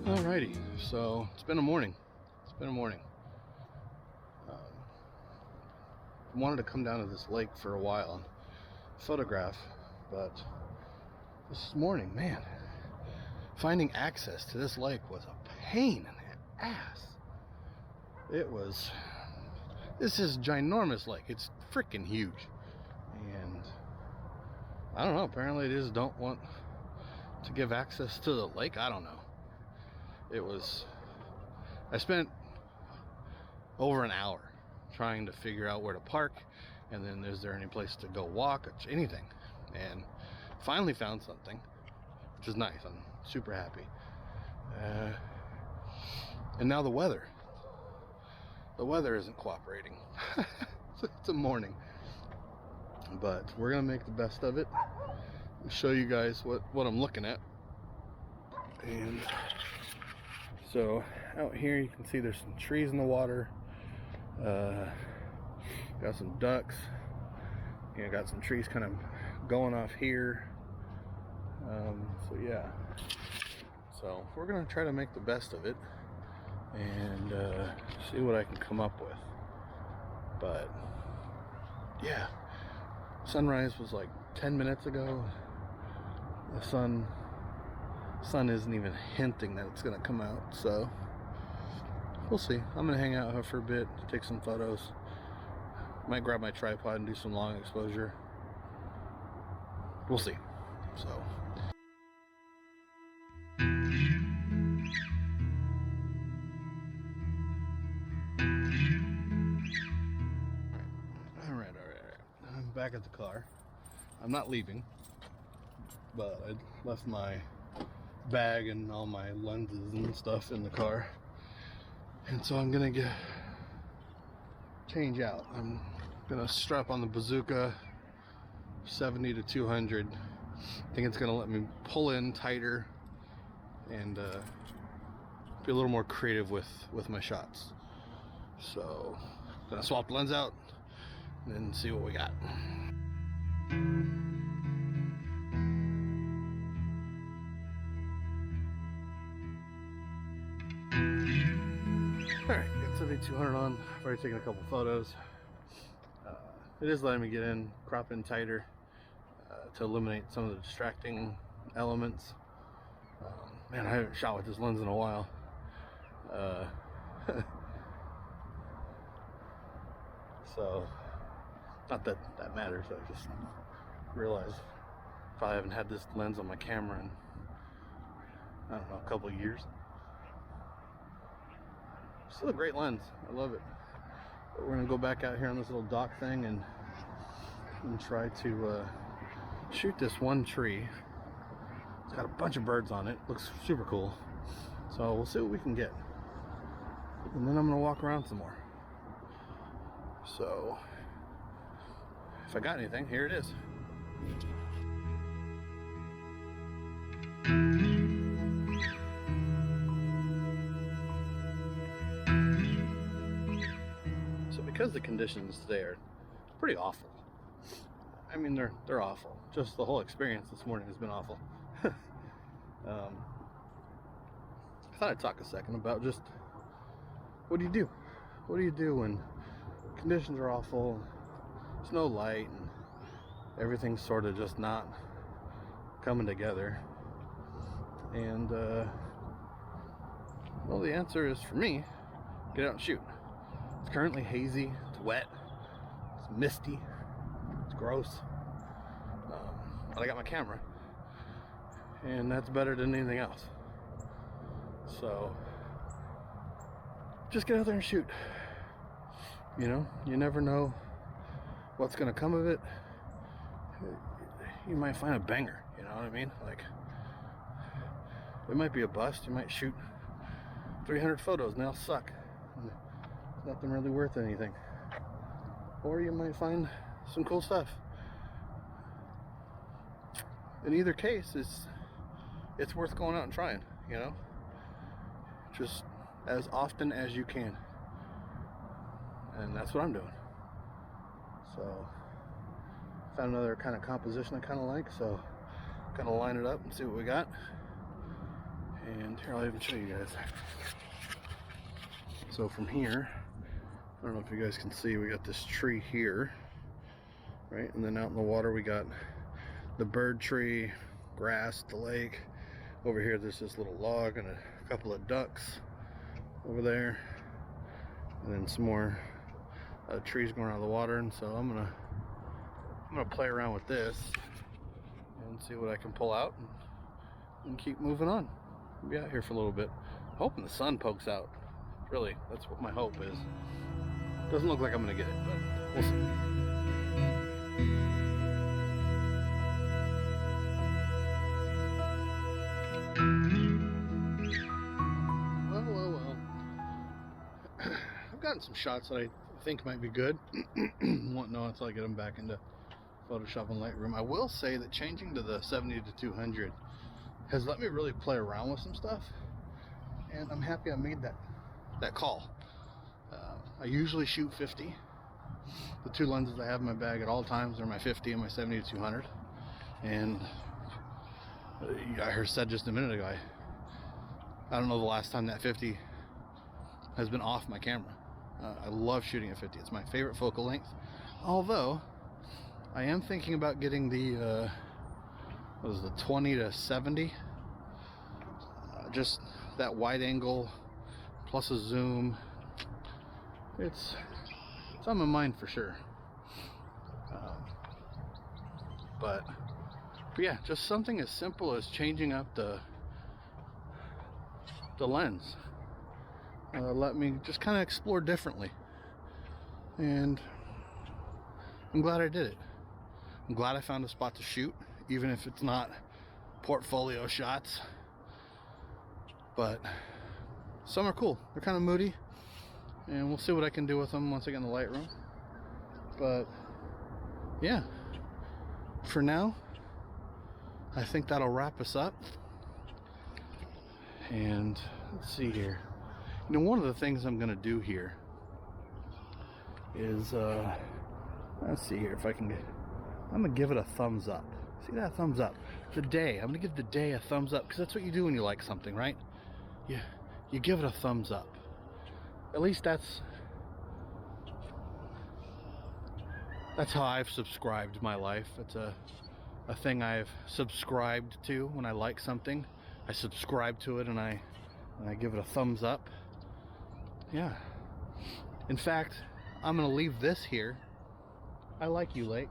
Alrighty, so it's been a morning. I wanted to come down to this lake for a while and photograph, but this morning, man, finding access to this lake was a pain in the ass. This is a ginormous lake. It's freaking huge. And I don't know, apparently they just don't want to give access to the lake. I don't know. I spent over an hour trying to figure out where to park, and then is there any place to go walk or anything, and finally found something, which is nice. I'm super happy. And now the weather isn't cooperating. It's a morning, but we're gonna make the best of it and show you guys what I'm looking at. And so out here you can see there's some trees in the water. Got some ducks. Got some trees kind of going off here. So yeah. So we're gonna try to make the best of it and see what I can come up with. But yeah, sunrise was like 10 minutes ago. The sun isn't even hinting that it's gonna come out, so we'll see. I'm gonna hang out here for a bit, take some photos. Might grab my tripod and do some long exposure. We'll see. So all right. I'm back at the car. I'm not leaving, but I left my bag and all my lenses and stuff in the car, and so I'm gonna change out. I'm gonna strap on the Bazooka 70 to 200. I think it's gonna let me pull in tighter and be a little more creative with my shots. So I'm gonna swap the lens out and then see what we got. Alright, got 7200 on. I've already taken a couple photos. It is letting me get in, crop in tighter to eliminate some of the distracting elements. Man, I haven't shot with this lens in a while. So, not that that matters. I just realized probably haven't had this lens on my camera in, I don't know, a couple of years. Still a great lens. I love it. But we're gonna go back out here on this little dock thing and try to shoot this one tree. It's got a bunch of birds on it. Looks super cool. So we'll see what we can get. And then I'm gonna walk around some more. So if I got anything, here it is. Because the conditions today are pretty awful. I mean, they're awful. Just the whole experience this morning has been awful. I thought I'd talk a second about just what do you do? What do you do when conditions are awful, there's no light, and everything's sort of just not coming together? And well, the answer is, for me, get out and shoot. It's currently hazy, it's wet, it's misty, it's gross, but I got my camera, and that's better than anything else. So just get out there and shoot. You know, you never know what's gonna come of it. You might find a banger, you know what I mean? Like, it might be a bust. You might shoot 300 photos and they'll suck. Nothing really worth anything. Or you might find some cool stuff. In either case, it's worth going out and trying, you know? Just as often as you can. that's what I'm doing. So found another kind of composition I kind of like, so gonna line it up and see what we got. And here, I'll even show you guys. So from here, I don't know if you guys can see, we got this tree here, right? And then out in the water we got the bird tree, grass, the lake. Over here there's this little log and a couple of ducks over there, and then some more trees going out of the water. And so I'm gonna play around with this and see what I can pull out and keep moving on. We'll be out here for a little bit, hoping the sun pokes out. Really, that's what my hope is. Doesn't look like I'm gonna get it, but we'll see. Well. I've gotten some shots that I think might be good. Won't know until I get them back into Photoshop and Lightroom. I will say that changing to the 70 to 200 has let me really play around with some stuff, and I'm happy I made that call. I usually shoot 50. The two lenses I have in my bag at all times are my 50 and my 70 to 200. And I heard said just a minute ago, I don't know the last time that 50 has been off my camera. I love shooting at 50. It's my favorite focal length. Although I am thinking about getting the what is the 20 to 70. Just that wide angle plus a zoom. It's on my mind for sure. But yeah, just something as simple as changing up the lens. Let me just kind of explore differently, and I'm glad I did it. I'm glad I found a spot to shoot, even if it's not portfolio shots. But some are cool. They're kind of moody, and we'll see what I can do with them once I get in the Lightroom. But yeah, for now, I think that'll wrap us up. And let's see here. You know, one of the things I'm gonna do here is let's see here if I can get, I'm gonna give it a thumbs up. See that thumbs up? The day, I'm gonna give the day a thumbs up, because that's what you do when you like something, right? You give it a thumbs up. At least that's how I've subscribed my life. It's a thing I've subscribed to. When I like something, I subscribe to it and I give it a thumbs up. Yeah. In fact, I'm gonna leave this here. I like you, Lake.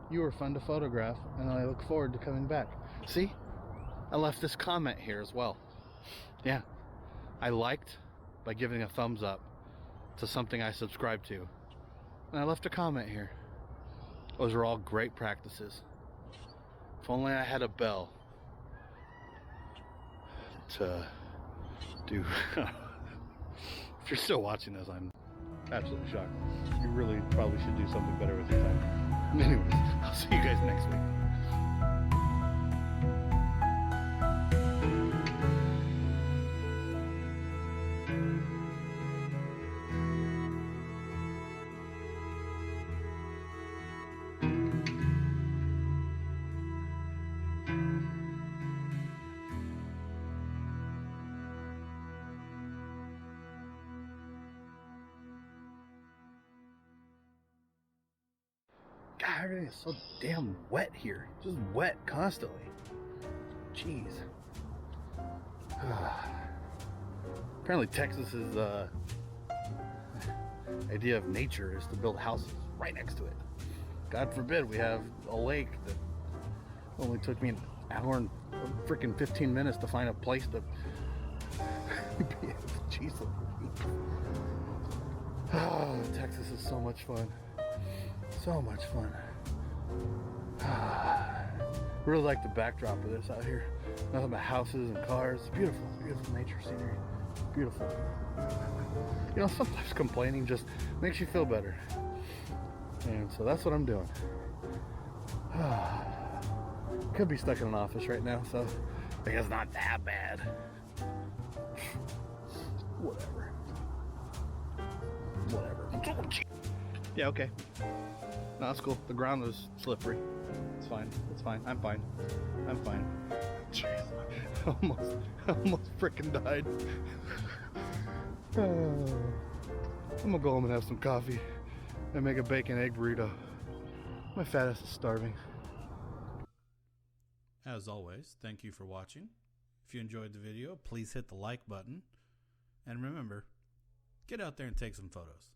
You were fun to photograph, and I look forward to coming back. See? I left this comment here as well. Yeah. I liked by giving a thumbs up to something I subscribed to. And I left a comment here. Those are all great practices. If only I had a bell to do. If you're still watching this, I'm absolutely shocked. You really probably should do something better with your time. Anyways, I'll see you guys next week. God, everything is so damn wet here. Just wet constantly. Jeez. Apparently Texas's idea of nature is to build houses right next to it. God forbid we have a lake that only took me an hour and freaking 15 minutes to find a place to jeez. Oh, Texas is so much fun. So much fun. Really like the backdrop of this out here. Nothing but houses and cars. Beautiful, beautiful nature scenery. Beautiful. You know, sometimes complaining just makes you feel better. And so that's what I'm doing. Could be stuck in an office right now, so I think it's not that bad. Whatever. Whatever. Yeah, okay. No, that's cool. The ground was slippery. It's fine. It's fine. I'm fine. I'm fine. Jeez. Almost freaking died. I'm gonna go home and have some coffee and make a bacon egg burrito. My fat ass is starving. As always, thank you for watching. If you enjoyed the video, please hit the like button. And remember, get out there and take some photos.